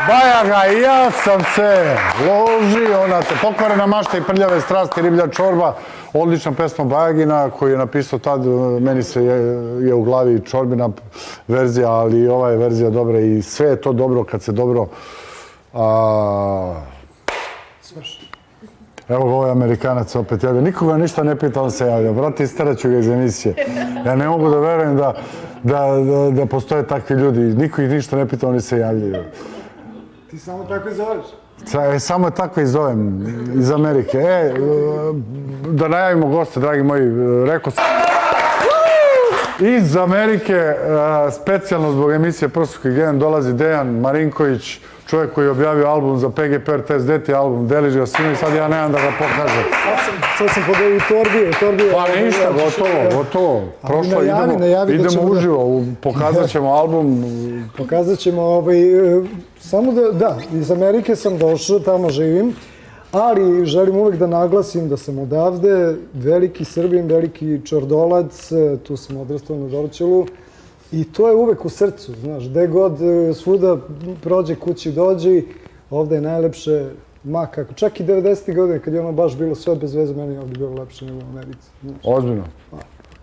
Bajaga, ja sam se, loži ona te, pokvarena mašta i prljave strasti, riblja čorba, odlična pesma Bajagina koju je napisao tad, meni se je u glavi čorbina verzija, ali i ova je verzija dobra i sve je to dobro kad se dobro... Evo ga ovaj Amerikanac opet javlja. Nikoga ništa ne pita, on se javlja. Brate, isteraću ga iz emisije. Ja ne mogu da verujem da postoje takvi ljudi. Niko ih ništa ne pita, oni se javljaju. Ti samo tako i zoveš? Samo tako i zovem iz Amerike. Da najavimo goste, dragi moji. Rekao sam... Iz Amerike, specijalno zbog emisije Prso higijene, dolazi Dejan Marinković, čovjek koji je objavio album za PGP RTS, deti album, deliš ga svima i sad ja nemam da ga pokažem. Sad sam podao i torbije. Pa ništa, gotovo. Prošlo, idemo uživo, pokazat ćemo album. Pokazat ćemo, samo da, iz Amerike sam došao, tamo živim, ali želim uvek da naglasim da sam odavde veliki Srbin, veliki Čordolac, tu sam odrastao na Dorćolu i to je uvek u srcu, znaš, gde god svuda prođe, kući dođi, ovde je najlepše, ma kako, čak i 90. godine kad je ono baš bilo sve bez veze, meni je ovde bilo lepše nego u Americi. Ozbiljno?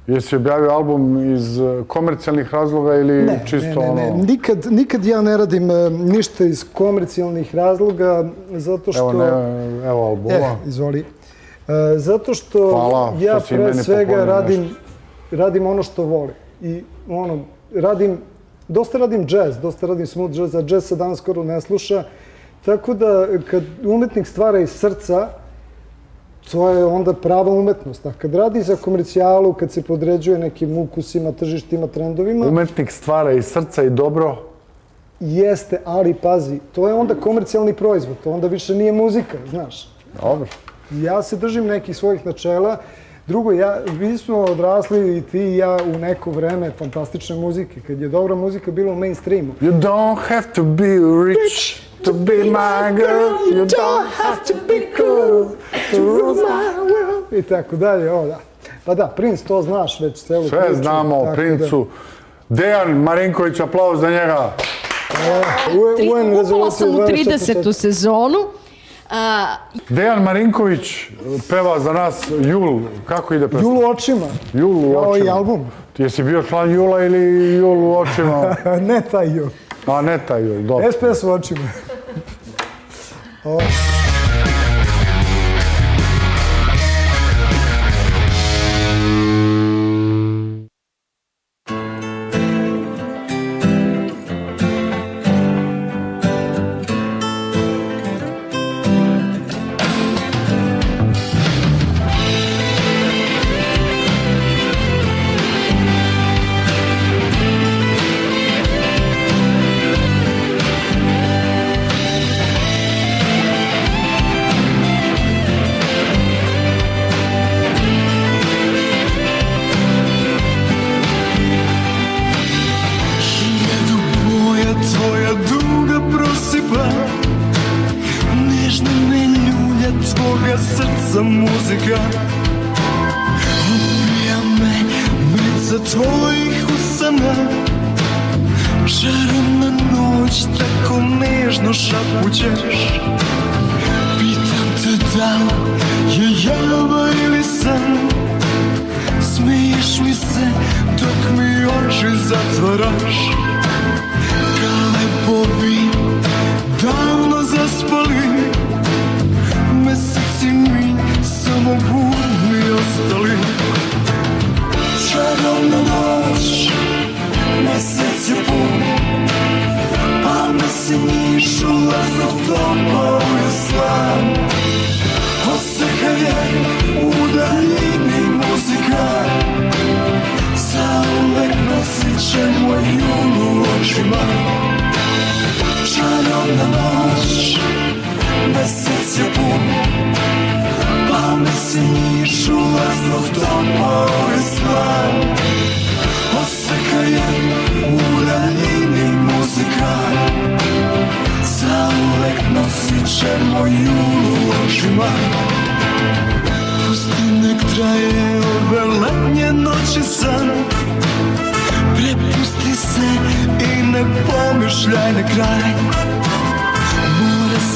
Jesi objavio album iz komercijalnih razloga ili čisto ono... Ne, nikad ja ne radim ništa iz komercijalnih razloga, zato što... Evo albuma. Izvoli. Zato što ja pre svega radim ono što volim. I ono, dosta radim džez, dosta radim smooth jazz, a džez se danas skoro ne sluša. Tako da kad umetnik stvara iz srca, to je onda prava umetnost. A kad radi za komercijalu, kad se podređuje nekim ukusima, tržištima, trendovima... Umetnik stvara iz srca i dobro? Jeste, ali pazi, to je onda komercijalni proizvod, to onda više nije muzika, znaš. Dobro. Ja se držim nekih svojih načela. Drugo, mi smo odrasli i ti i ja u neko vreme fantastične muzike, kad je dobra muzika bila u mainstreamu. You don't have to be rich to be my girl, you don't have to be cool to rule my world. I tako dalje, da. Pa da, Prince, to znaš već celu priču. Sve znamo o Princu. Dejan Marinković, aplauz za njega. Upala sam u 30. sezonu. Dejan Marinković peva za nas Jul, kako ide pesma? Jul u očima. Jul u očima. Ovo i album. Jesi bio član Jula ili Jul u očima? Ne taj Jul. A ne taj Jul, dobro. SPS u očima.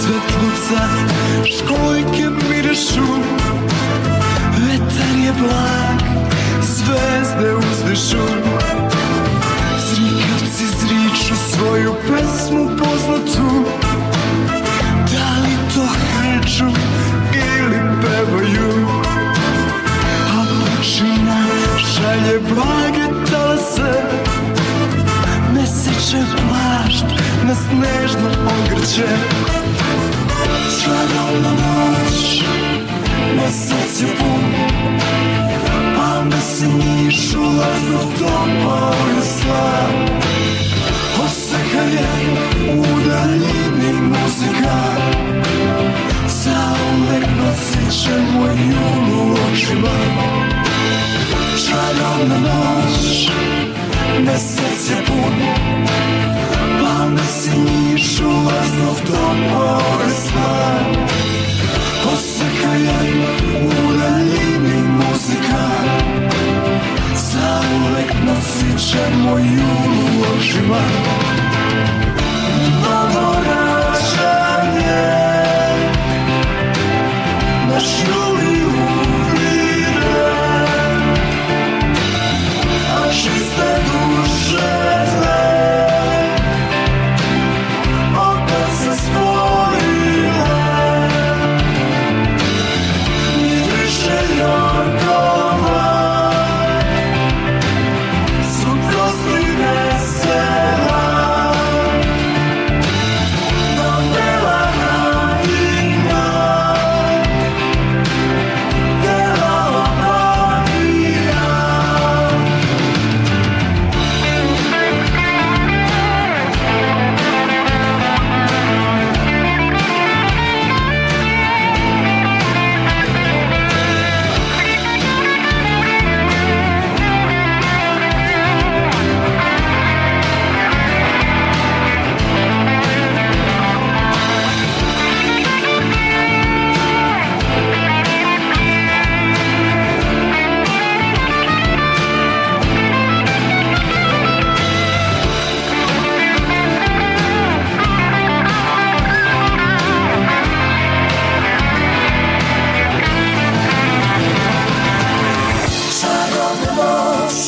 svetluca, školjke mirišu, vetar je blag, zvezde uzdišu. Zrikavci zriču svoju pesmu poznatu, da li to hrču ili pevaju, a pučina šalje blage talase, meseče plašt nas nežno ogrće. Čarobna noć, mesec je pun, pa me se nišu laznov topao je slav. Oseka je u daljini muzika, zauvek nosit će moj jul u očima. Čarobna noć, mesec je pun, pa me se nišu laznov topao je slav. Oseka je u daljini muzika, zauvek nosit će moj jul u očima. Novo rađanje, naš juli uvire, a čiste duše zle opet se spojile. Ni više jorkova, sudnosti vesela, no bela haljina, bela obavija. Čarobna noć,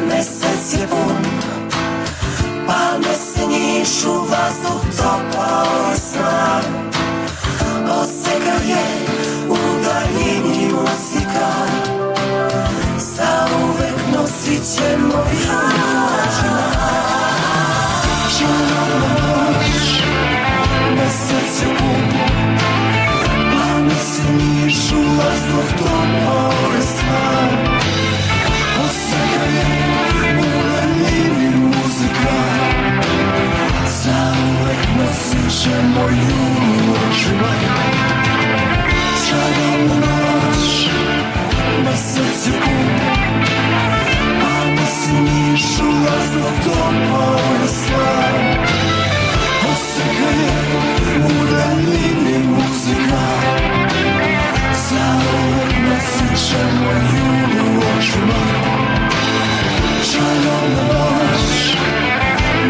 mesec je pun, pa me se nišu vazduh topao je snag. Oseka je u daljini muzika, zauvek nosit će moj jul u očima. Čarobna noć, mesec je pun, pa me se nišu vazduh topao je snag. Oseka je u daljini muzika, zauvek nosit će moj jul u očima. Čarobna noć, mesec je pun, pa me se nišu vazduh topao je snag. Oseka je u daljini muzika, zauvek nosit će moj jul u očima. Čarobna noć,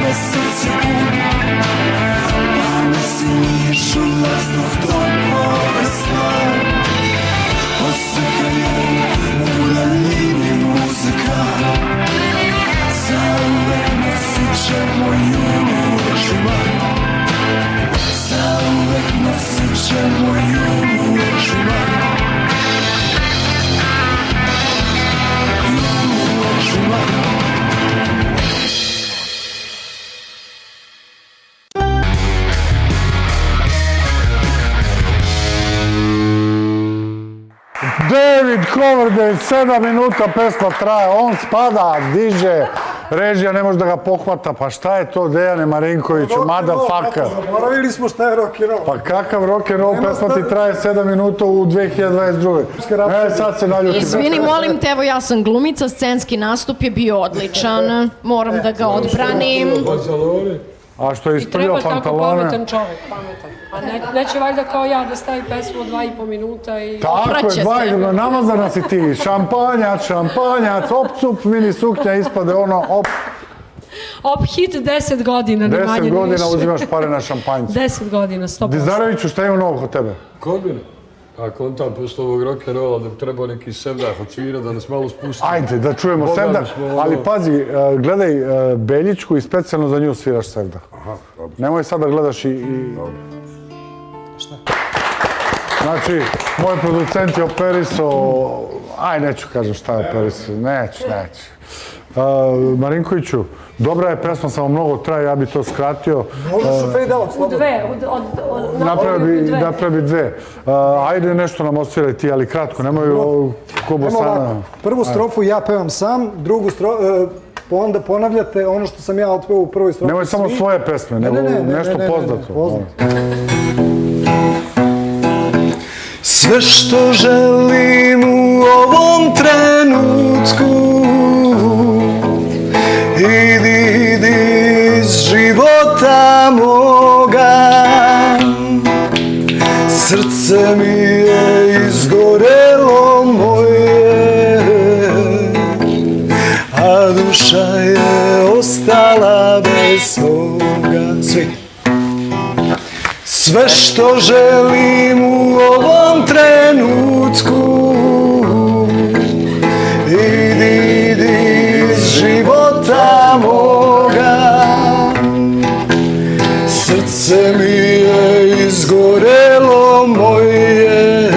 mesec je pun, pa me se nišu vazduh topao je snag. Oseka je u daljini muzika, zauvek nosit će moj jul u očima. Zauvek nosit će moj jul u očima. Jul u očima. David Coverdale, 7 minuta pesma traje, on spada, diže, režija ne može da ga pohvata, pa šta je to Dejane Marinkoviću, motherfucker? Zaboravili smo šta je rock'n'roll. Pa kakav rock'n'roll pesma ti traje 7 minuta u 2022. Sad se naljuti. Izvini, molim te, evo ja sam glumica, scenski nastup je bio odličan. Moram da ga odbranim. A što je isprljao Treba tako pantalone? pametan čovjek, pametan. A neće valjda kao ja da stavi pesmu od 2,5 minuta i... Tako je, Opraće se. namazana si ti, šampanjac, op, cup, mini suknja, ispade ono, op. Hit 10 godina, ne manje 10 ni godina više. uzimaš pare na šampanjcu. 10 godina, 100%. Dizdareviću, šta ima novo kod tebe? Kod mene? A kontam posle ovog rock'n'rolla da bi trebao neki sevdah odsvira da nas malo spusti. Ajde, da čujemo Bogami sevdah, smo, ono- ali pazi, gledaj Beljičku i specijalno za nju sviraš sevdah. Aha, dobro. Nemoj sad da gledaš i... Znači, moj producent je operisao... Aj, neću kažem šta je operisao, neću. Marinkoviću, dobra je pesma, samo mnogo traje, ja bi to skratio. Možeš u fade out, U slobodno. dve, Napravi dve. Ajde nešto nam osviraj ti, ali kratko, nemoj ko Ajmo Bosana. ovako, prvu strofu ja pevam sam, drugu strofu, onda ponavljate ono što sam ja otpeo u prvoj strofi. Nemoj samo svi. svoje pesme, nego nešto poznato. Poznato. Sve što želim u ovom trenutku, idi iz života moga. Srce mi je izgorelo moje, a duša je ostala bez svoga. Svi. Sve što želim u ovom trenutku, idi iz života moga. Srce mi je izgorelo moje,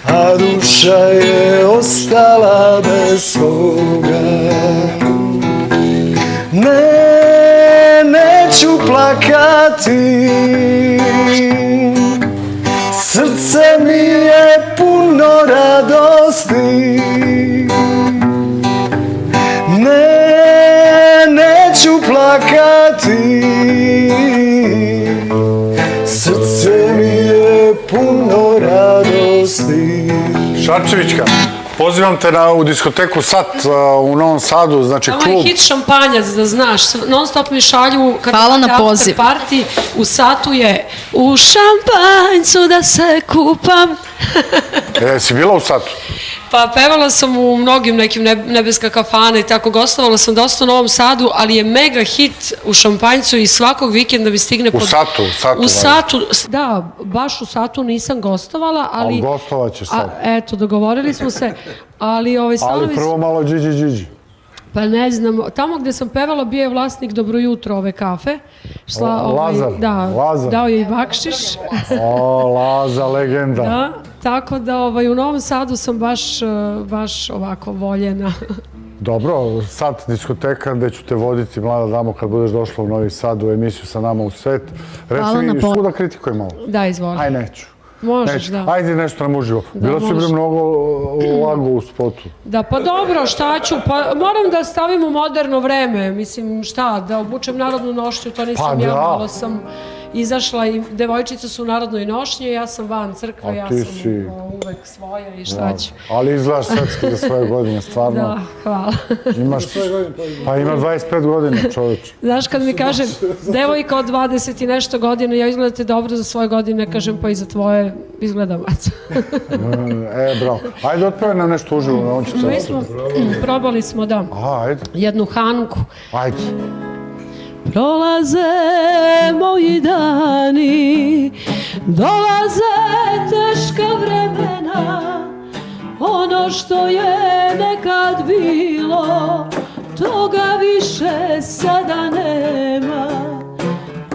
a duša je ostala bez svoga. Neću plakati, srce mi je puno radosti. Neću plakati, srce mi je puno radosti. Šarčevićka, pozivam te u diskoteku Sat u Novom Sadu, znači Ovo je klub. hit šampanjac, da znaš. Non stop mi šalju kad Hvala na after poziv. party, u Satu je u šampanjcu da se kupam. Si bila u Satu? Pa pevala sam u mnogim nekim nebeska kafana i tako, gostovala sam dosta u Novom Sadu, ali je mega hit u šampanjcu i svakog vikenda mi stigne U Satu, U Satu, da, baš u Satu nisam gostovala, ali... Ali gostovat ćeš sad. Eto, dogovorili smo se, ali stalno Ali prvo malo džiđi. Pa ne znam, tamo gde sam pevala bio je vlasnik Dobro jutro ove kafe. Lazar, Da, Lazar. dao je i bakšiš. O, Laza, legenda. Da, tako da u Novom Sadu sam baš ovako voljena. Dobro, Sat diskoteka gde ću te voditi, mlada damo, kad budeš došla u Novi Sad u emisiju sa nama u svet. Reci Hvala na mi, pozivu. što da kritikujem malo? Da, izvoli. Aj, neću. Možeš, da. Ajde nešto nam uživo. Bilo si može. bilo mnogo lago u spotu. Da, pa dobro, šta ću? Pa moram da stavim u moderno vreme. Mislim, šta, da obučem narodnu nošnju, to nisam Pa ja, da. malo sam izašla i devojčice su u narodnoj nošnji, ja sam van crkve, A ja ti sam si- uvek svoja i šta ću. Ali izgledaš svetski za svoje godine, stvarno. Da, hvala. Imaš, pa ima 25 godina, čoveč. Znaš, kad mi kaže devojka od 20 i nešto godina, ja izgledate dobro za svoje godine, kažem pa i za tvoje izgleda maca. Bravo. Ajde, otpevaj nam nešto uživo, on će Mi te... smo, probali smo da, Ajde, jednu Hanku. ajde. Prolaze moji dani, dolaze teška vremena, ono što je nekad bilo, toga više sada nema.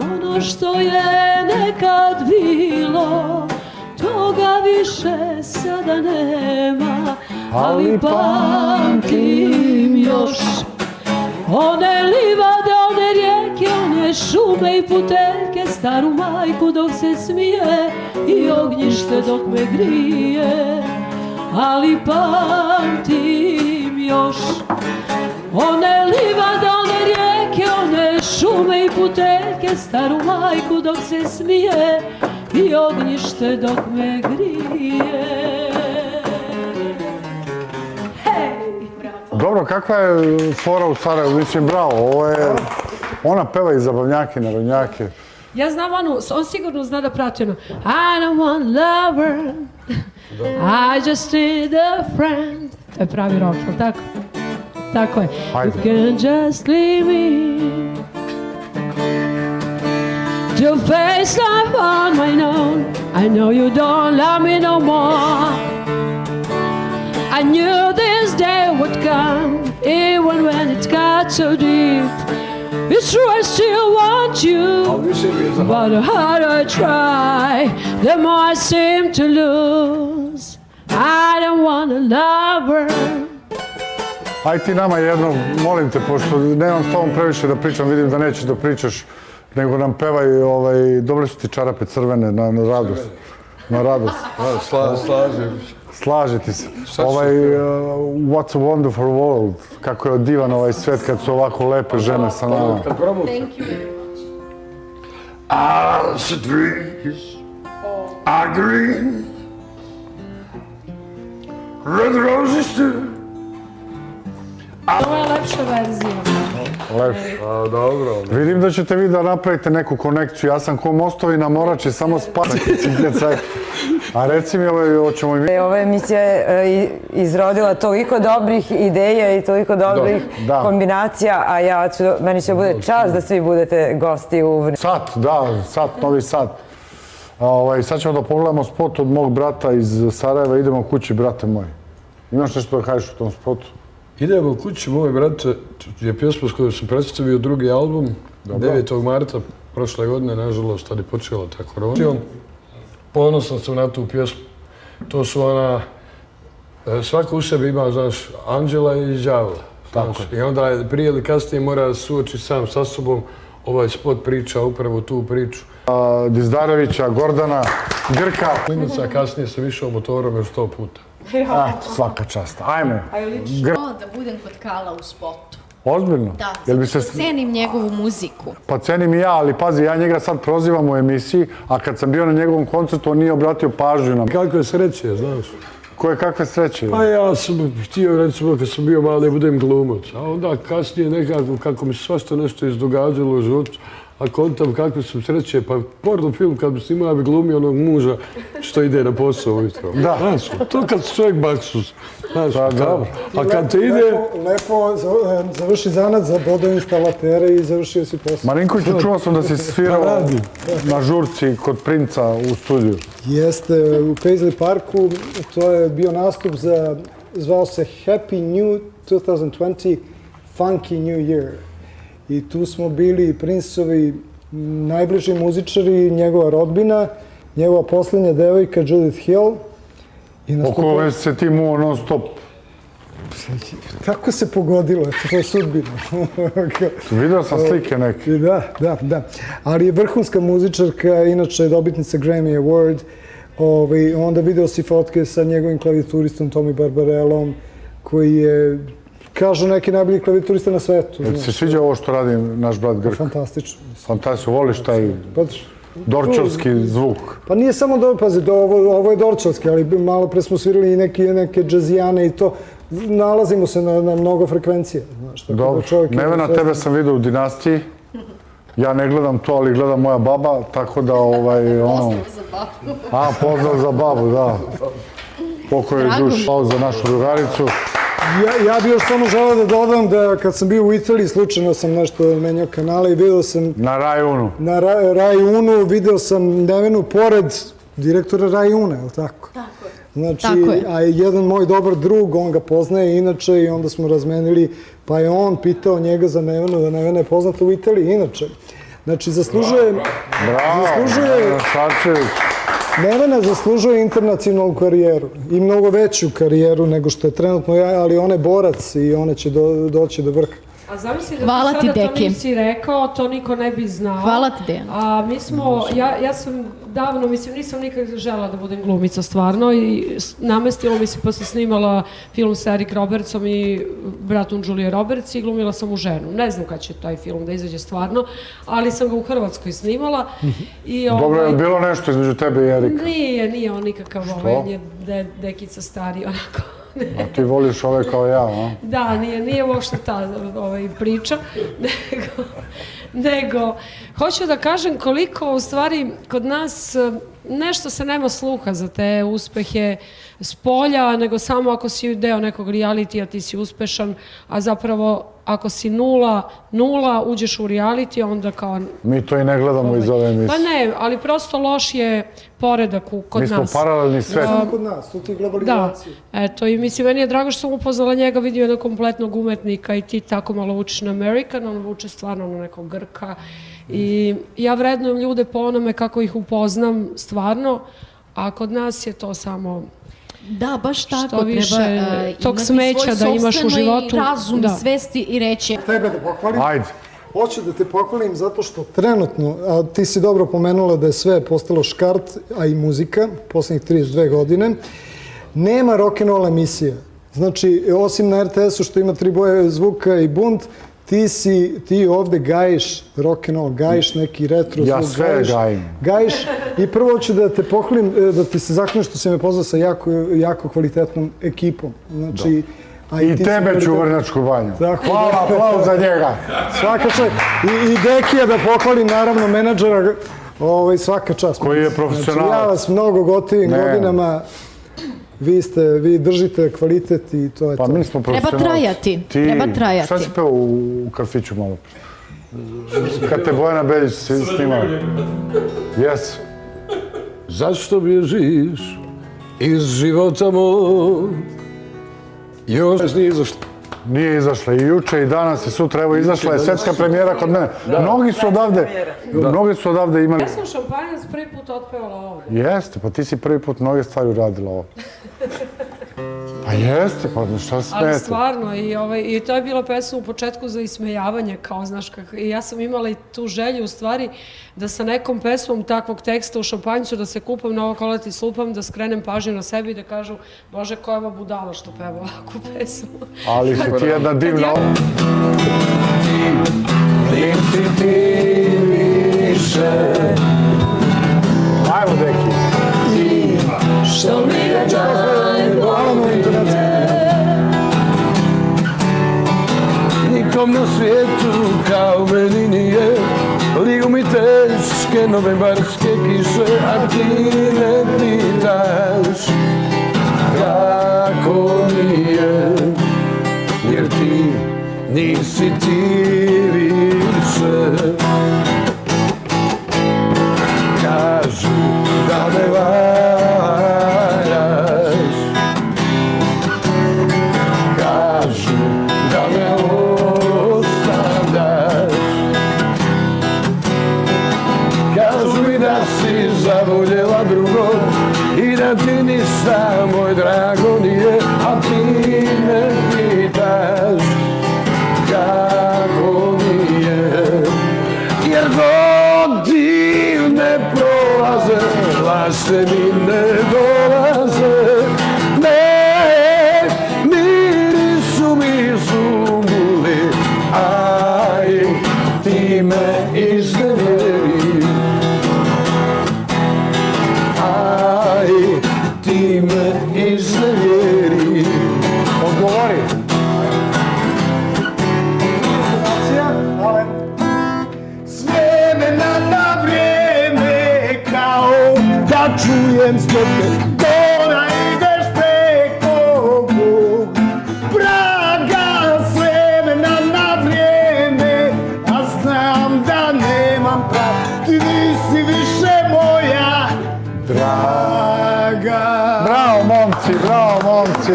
Ono što je nekad bilo, toga više sada nema, ali pamtim još one livade, one rijeke, one šume i puteljke, staru majku dok se smije i ognjište dok me grije. Ali pamtim još one livade, one rijeke, one šume i puteljke, staru majku dok se smije i ognjište dok me grije. Dobro, kakva je fora u Sarajevu? Mislim, bravo, ovo je... Ona peva i zabavnjake, narodnjake. Ja znam on sigurno zna da prati ono I don't want lover, I just need a friend. To je pravi rock, ali tako? tako je. Ajde. You can just leave me to face life on my own. I know you don't love me no more. I knew this day would come, even when it got so deep. It's true, I still want you, Ali više mi je za... but the harder I try, the more I seem to lose. I don't want a lover. Aj ti nama jedno, molim te, pošto nemam s tobom previše da pričam, vidim da nećeš da pričaš, nego nam pevaj, dobre su ti čarape crvene, na radost. Na radost. Slažem se. Slaže ti se. What's a wonderful world. Kako je divan ovaj svet kad su ovako lepe žene sa nama. Kad probam... Thank you very much. As the trees are green, red roses too. Ovo je lepša verzija. Lepše. A, dobro. Vidim da ćete vi da napravite neku konekciju. Ja sam ko mostovi na Morači, samo spačak. A reci mi, hoćemo i mi... Ova emisija je izrodila toliko dobrih ideja i toliko dobrih Da. kombinacija, a meni će bude čast da svi budete gosti u... Sat, da, sat, novi sat. Sad ćemo da pogledamo spot od mog brata iz Sarajeva. Idemo kući, brate moj. Imaš nešto da kažeš u tom spotu? Idemo kući, moj brate, je pjesma s kojom sam predstavio drugi album, 9. marta prošle godine, nažalost, tad je počela ta korona. Ponosan sam na tu pjesmu. To su svako u sebi ima, znaš, anđela i đavola. I onda prije ili kasnije mora da se suoči sam sa sobom. Ovaj spot priča upravo tu priču. Dizdarevića, Gordana, Grka. Klinica, kasnije sam išao motorom još 100 puta. Svaka čast. Ajme. Da budem kod Kala u spotu. Ozbiljno? Da, Jel bi zato se... što cenim njegovu muziku. Pa cenim i ja, ali pazi, ja njega sad prozivam u emisiji, a kad sam bio na njegovom koncertu, on nije obratio pažnju na... Kakve sreće, znaš? Koje kakve sreće? Pa ja sam htio, recimo, kad sam bio mali, da budem glumac. A onda kasnije nekako, kako mi se svašta nešto izdogađalo u životu, a kontam kakve sam sreće, pa porno film kad bi snimao, ja bi glumio onog muža što ide na posao ujutro. Da. Znaš, to kad su čovjek baksus. Znaš, Pa, dobro. A kad te ide... Lepo završi zanat za vodoinstalatere i završio si posao. Marinković, čuo sam da si svirao na žurci kod Princa u studiju. Jeste, u Paisley Parku, to je bio nastup zvao se Happy New 2020 Funky New Year. I tu smo bili Princeovi najbliži muzičari, njegova rodbina, njegova posljednja devojka Judith Hill. O kome se ti muo non stop. Tako se pogodilo, to je sudbina. Vidio sam slike neke. Da. Ali je vrhunska muzičarka, inače je dobitnica Grammy Award. Onda video si fotke sa njegovim klavijaturistom Tommy Barbarellom, koji je, kažu, neki najbolji klavijaturista na svetu. Jel ti se sviđa ovo što radi naš brat Grk? Fantastično. Fantastično, voliš taj dorčovski zvuk? Pa nije samo, pazi, ovo je dorčovski, ali malo pre smo svirali i neke džazijane i to. Nalazimo se na mnogo frekvencije. Dobro. Nevena, tebe sam vidio u Dinastiji. Ja ne gledam to, ali gleda moja baba, tako da Pozdrav za babu. Pozdrav za babu, da. Pokoj je duš za našu drugaricu. Ja bih još samo želeo da dodam da kad sam bio u Italiji, slučajno sam nešto menjao kanale i video sam... Na Rai-Unu. Na Rai-Unu video sam Nevenu pored direktora Rai-Una, je li tako? Tako je. Znači, a jedan moj dobar drug, on ga poznaje inače i onda smo razmenili, pa je on pitao njega za Nevenu, da Nevena je poznata u Italiji inače. Znači, zaslužuje... Nevena zaslužuje internacionalnu karijeru i mnogo veću karijeru nego što je trenutno ja, ali ona je borac i ona će doći do vrha. A zamisli da ti sada to nisi rekao, to niko ne bi znao. Hvala ti, Dejana. A mi smo, ja sam davno, nisam nikad žela da budem glumica stvarno i namestilo mi se pa sam snimala film sa Eric Robertsom i bratom Julia Roberts i glumila sam u ženu. Ne znam kad će taj film da izađe stvarno, ali sam ga u Hrvatskoj snimala. Dobro, je bilo nešto između tebe i Erika? Nije on nikakav, on je dekica stari, onako. A ti voliš ove kao ja, a? Da, nije uopšte ta priča, nego hoću da kažem koliko u stvari kod nas nešto se nema sluha za te uspehe s polja, nego samo ako si deo nekog realitija ti si uspešan, a zapravo ako si nula, uđeš u reality, onda kao... Mi to i ne gledamo iz ove emisije. Pa ne, ali prosto loš je poredak kod nas. Mi smo paralelni svet. Samo kod nas, tu ti globalizacije. Da, eto, i mislim, meni je drago što sam upoznala njega, vidio jednog kompletnog umetnika i ti tako malo vučeš na American, on vuče stvarno na nekog Grka. I ja vrednujem ljude po onome kako ih upoznam stvarno, a kod nas je to samo... Da, baš tako. Što više treba tog imati smeća svoj da imaš u sopstveni životu. razum, Da. svesti i reći. Tebe da pohvalim. Ajde. Hoću da te pohvalim zato što trenutno, a ti si dobro pomenula da je sve postalo škart, a i muzika, poslednjih 32 godine, nema rock'n'roll emisija. Znači, osim na RTS-u što ima 3 boje zvuka i bunt, ti ovde gajiš rock'n'roll, gajiš neki retro zvuk. Ja sve gajim. Gajiš i prvo ću da te pohvalim, da ti se zahvalim što si me pozvao sa jako kvalitetnom ekipom. Znači, a I ti si tebe ću u kvalitetno- Vrnjačku banju. Tako, Hvala, da. aplauz za njega. Svaka čast. I Dekija da pohvalim, naravno, menadžera, svaka čast. Koji je Znači, profesionalac. ja vas mnogo gotivim Ne. godinama, vi držite kvalitet i to je Pa to. mi smo Treba profesionalci. trajati, treba trajati. Šta si peo u kafiću malo pre? Kad te Bojana Beljić snimao? Jes. Zašto bježiš iz života mog? Još nije izašlo. Nije izašla i juče i danas i sutra, evo izašla je svetska premijera kod mene. Mnogi su odavde imali. Ja sam šampanjac prvi put otpevala ovde. Jeste, pa ti si prvi put mnoge stvari uradila ovo. Pa jeste, pa šta se Ali smijete? stvarno, i to je bila pesma u početku za ismejavanje, kao, znaš, i ja sam imala i tu želju, u stvari, da sa nekom pesmom takvog teksta u šampanjcu, da se kupam na ovo koleti slupam, da skrenem pažnju na sebi i da kažu, Bože, koja je ova budala što peva ovakvu pesmu. Ali si ti jedna divna... Nisi ti više, Ajmo, deki. što mi je nikom na svijetu kao meni nije. Ligu mi teške novembarske kiše, a ti ne pitaš kako mi je, jer ti nisi ti više. Kažu da me varjaš, kažu da me ostavljaš, kažu mi da si zavoljela drugog i da ti ništa, moj drago, nije, a ti ne pitaš kako mi je, jer godine prolaze, lašte mi ne dolaze, ne, mirišu mi zumbuli, aj, ti me iznevjeri, aj, ti me iznevjeri. Odgovori. S vremena na vrijeme kao da čujem stope dona ideš preko mog praga. S vremena na vrijeme, a znam da nemam prav, ti nisi više moja draga. Bravo, momci, bravo, momci.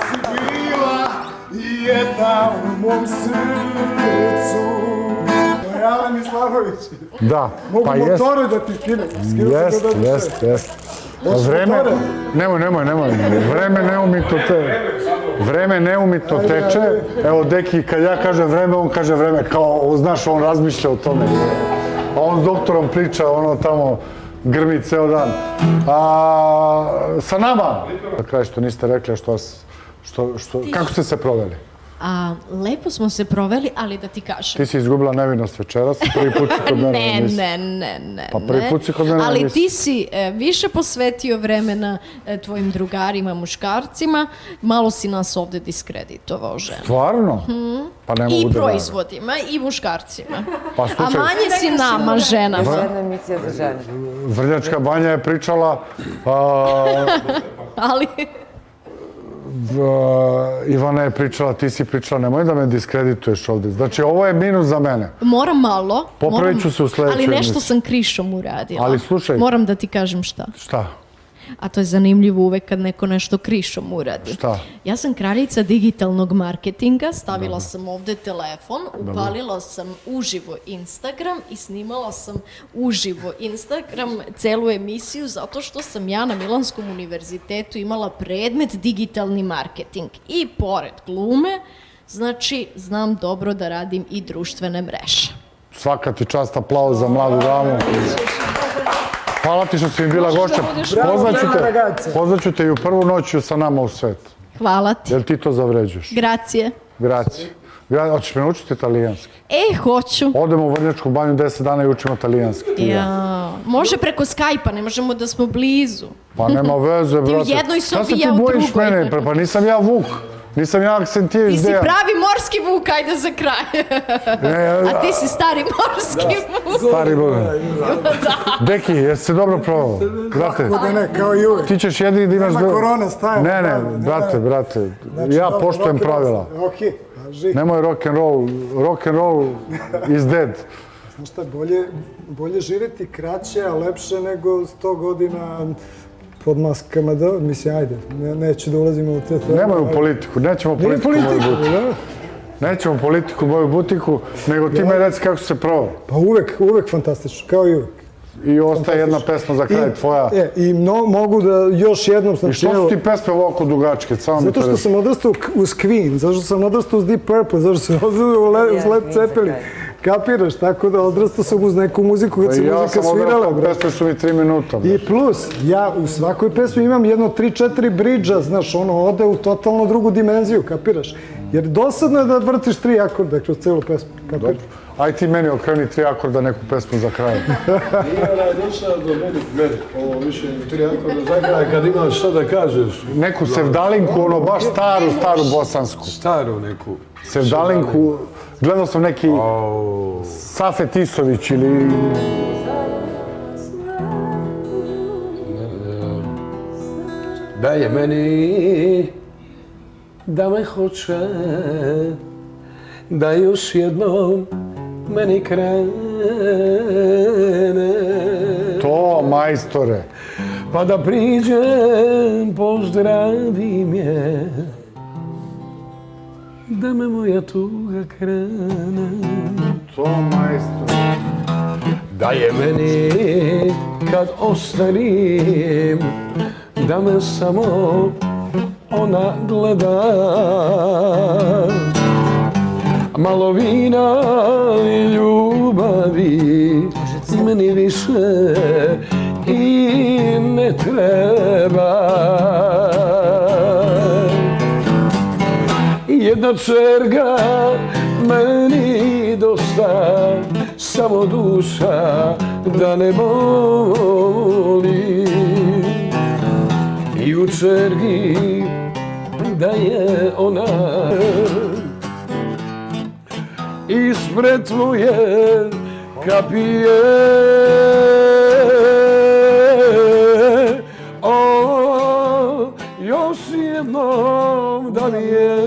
Si bila jedna u mom srcu. To je Alen Islamović. Da, Mogu pa jest. motore da ti skinem. Jest. Hoćeš Vreme, motore? nemoj. Vreme neumitno teče. Evo, deki, kad ja kažem vreme, on kaže vreme. Kao, znaš, on razmišlja o tome. A on s doktorom priča, ono tamo grmi ceo dan. Sa nama! Na kraju što niste rekli, kako ste se proveli? Lepo smo se proveli, ali da ti kažem. Ti si izgubila nevinost večeras, prvi put si kod mene. Ne. Pa prvi put si kod mene. Ali ti si više posvetio vremena tvojim drugarima, muškarcima, malo si nas ovde diskreditovao, žena. Stvarno? Pa ne mogu I da verujem. proizvodima, i muškarcima. Pa A slušaj, manje si nama, ženama. Još jedna emisija za žene. Vrnjačka banja je pričala, Ali... Ivana je pričala, ti si pričala, nemoj da me diskredituješ ovde. Znači, ovo je minus za mene. Moram malo. Popravit ću se u sledećoj Ali nešto emisiji. sam krišom uradila. Ali slušaj. Moram da ti kažem šta. Šta? A to je zanimljivo uvek kad neko nešto krišom uradi. Šta? Ja sam kraljica digitalnog marketinga, stavila sam ovde telefon, upalila sam uživo Instagram i snimala sam uživo Instagram celu emisiju zato što sam ja na Milanskom univerzitetu imala predmet digitalni marketing. I pored glume, znači znam dobro da radim i društvene mreže. Svaka ti čast, aplauz za mladu damu. Hvala ti što si mi bila gošća. Poznaću te i u prvu noću sa nama u svet. Hvala ti. Jel ti to zavređuješ? Gracije. Grazie. Hoćeš me naučiti italijanski? Hoću. Odemo u Vrnjačku banju 10 dana i učimo italijanski. Ja, može preko Skype-a, ne možemo da smo blizu. Pa nema veze, brate. Ti u jednoj Šta sobi, se ja u ti bojiš drugoj. mene? Pa nisam ja Vuk. Nisam ja Aksentijević Ti si Dejan. pravi morski vuk, ajde za kraj. A ti si stari morski vuk. Stari Bog. Deki, jesi se dobro provao? Brate, Da ne, kao i uvek. ti ćeš jedini da imaš... Nema korone, stavimo. Ne, brate. Ja poštujem pravila. Okej, važi. Nemoj rock and roll. Rock and roll is dead. Znaš šta, bolje živjeti kraće, a lepše nego 100 godina pod maskama, da, mislim, ajde, neću da ulazimo u te teme. Nemoj u politiku, nećemo Nije politiku u moju politiku, butiku. da? Nećemo politiku u moju butiku, nego ti me reci kako se provao. Pa uvek fantastično, kao i uvek. I ostaje jedna pesma za kraj tvoja. I mogu da još jednom... I što su ti pesme ovako dugačke? Zato što sam odrastao uz Queen, zato što sam odrastao uz Deep Purple, zato što sam odrastao uz Led Zeppelin. Kapiraš, tako da odrastao sam uz neku muziku kad se Ja muzika sam svirala. odrastao, pesme su mi 3 minuta. I plus, ja u svakoj pesmi imam jedno 3-4 bridža, znaš, ono ode u totalno drugu dimenziju, kapiraš? Jer dosadno je da vrtiš 3 akorda kroz celu pesmu, kapiraš? Aj ti meni okreni 3 akorda neku pesmu za kraj. Nije onaj dosadno meni. Ovo više 3 akorda za kraj, kad imaš šta da kažeš. Neku sevdalinku, ono baš staru bosansku. Staru neku. Sevdalinku, gledao sam neki Safet Isović ili... Da je meni, da me hoće, da još jednom meni krene. To, majstore. Pa da priđem, pozdravim je, da me moja tuga krene. To, majstore. Da je meni, kad ostarim, da me samo ona gleda. Malo vina i ljubavi meni više i ne treba. Jedna čerga meni dosta, samo duša da ne boli. I u čergi da je ona ispred tvoje kapije. O, još jednom da mi je,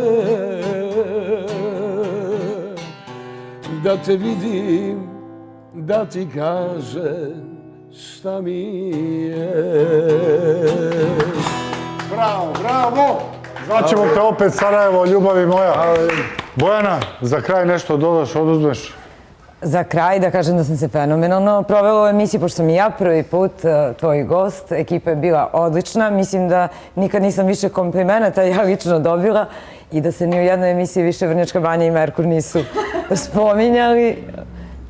da te vidim, da ti kažem šta mi je. Bravo! Zvaćemo te opet, Sarajevo, ljubavi moja. Bojana, za kraj nešto dodaš, oduzmeš? Za kraj da kažem da sam se fenomenalno provela u emisiji, pošto sam i ja prvi put tvoj gost. Ekipa je bila odlična. Mislim da nikad nisam više komplimenata ja lično dobila i da se ni u jednoj emisiji više Vrnjačka banja i Merkur nisu spominjali.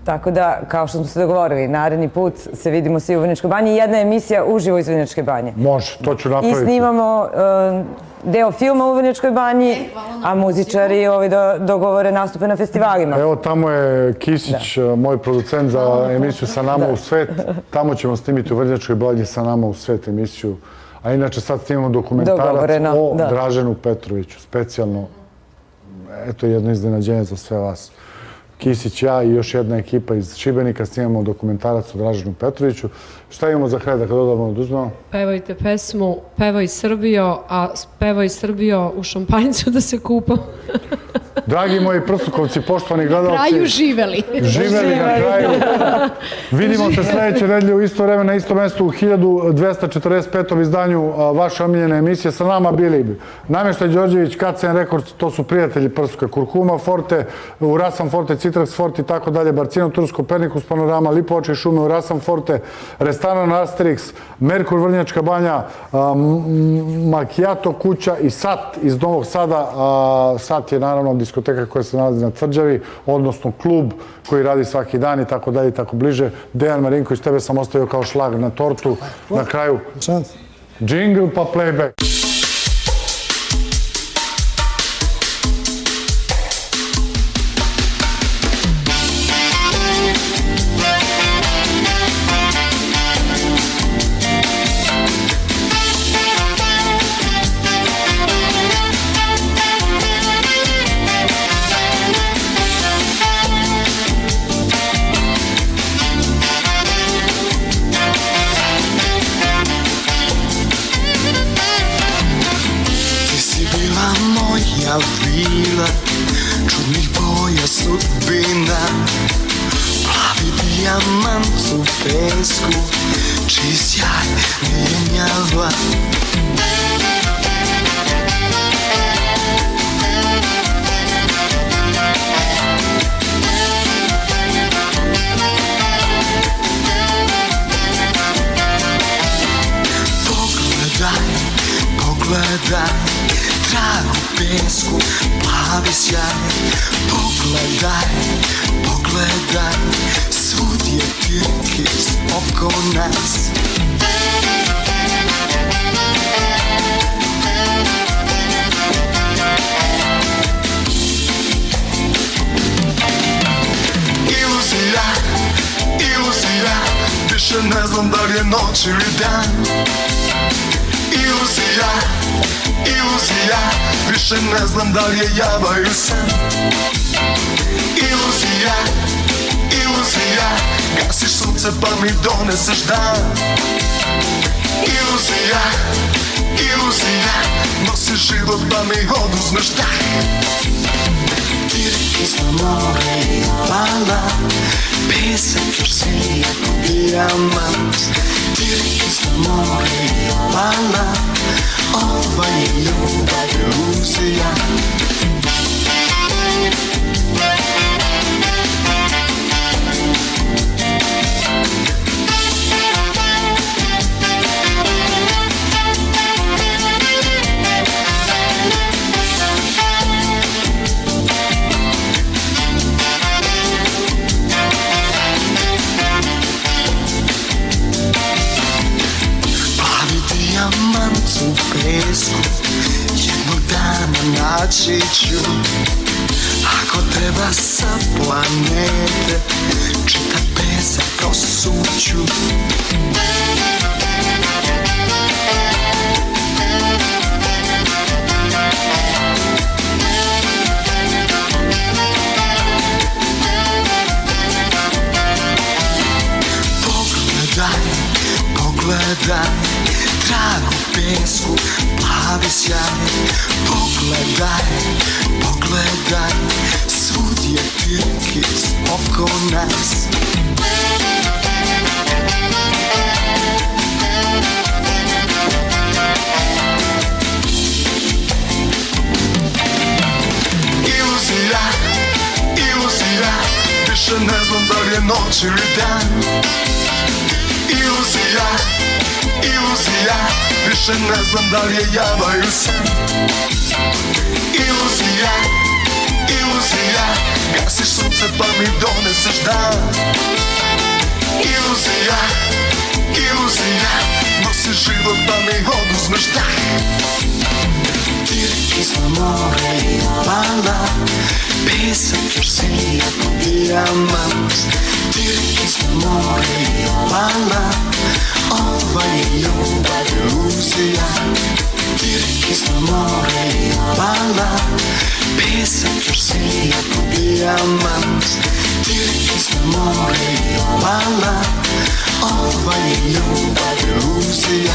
Tako da, kao što smo se dogovorili, naredni put se vidimo svi u Vrnjačkoj banji i jedna emisija uživo iz Vrnjačke banje. Može, to ću I napraviti. snimamo deo filma u Vrnjačkoj banji, a muzičari dogovore nastupe na festivalima. Evo, tamo je Kisić, moj producent za emisiju Sa nama u svet. Tamo ćemo snimiti u Vrnjačkoj banji Sa nama u svet emisiju. A inače sad snimamo dokumentarac Dogovoreno, o da. Draženu Petroviću. Specijalno, eto jedno iznenađenje za sve vas. Kisić, ja i još jedna ekipa iz Šibenika snimamo dokumentarac o Draženu Petroviću. Šta imamo za kraj da kad dodamo oduzmemo? Pevajte pesmu Pevaj Srbijo, a pevaj Srbijo u šampanjcu da se kupam. Dragi moji prstukovci, poštovani gledalci. Kraju živeli. Živeli na kraju. Vidimo se sledeće nedelje u isto vreme na isto mestu u 1245. izdanju vaše omiljene emisije. Sa nama bili Namještaj Đorđević, KCN Records, to su prijatelji prstuka, Kurkuma Forte, Urasan Forte, Citrax Forte i tako dalje, Barcino Tursko, Pernikus Panorama, Lipovačke i šume, Urasan Forte, Restoran Asterix, Merkur Vrnjačka banja, Macchiato kuća i Sat iz Novog Sada. Sat je naravno diskoteka koja se nalazi na Tvrđavi, odnosno klub koji radi svaki dan i tako dalje i tako bliže. Dejan Marinković, tebe sam ostavio kao šlag na tortu. Na kraju, džingl pa playback. Vila, čudnih boja sudbina, plavi dijamant u pesku, čiji sjaj ne jenjava. Pogledaj, pogledaj, trag u pesku, plavi sjaj. Pogledaj, pogledaj, svud je tirkis oko nas. Iluzija, iluzija, više ne znam da li je noć ili dan. Iluzija, iluzija, više ne znam da li je java ili san. Iluzija, iluzija, gasiš sunce pa mi doneseš dan. Iluzija, iluzija, nosiš život pa mi oduzmeš dah. Tirkis na more i pala, pesak još sija ko dijamant. Tirkis na more i pala, ova je ljubav iluzija. U pesku jednog dana naći ću. Ako treba sa planete čita pesak prosuću. Pogledaj, pogledaj, trag u pesku, plavi sjaj. Pogledaj, pogledaj, svud je tirkis oko nas. Iluzija, iluzija, više ne znam da li je noć ili dan. Iluzija, iluzija, više ne znam da li je java ili san. Iluzija, iluzija, gasiš sunce pa mi doneseš dan. oduzmeš dah. Tirkizno more i obala, pesak još sija ko dijamant. Tirkizno more i obala, ova je ljubav iluzija. Tirkizno more i obala, pesak još sija ko dijamant. Tirkizno more i obala, ova je ljubav iluzija.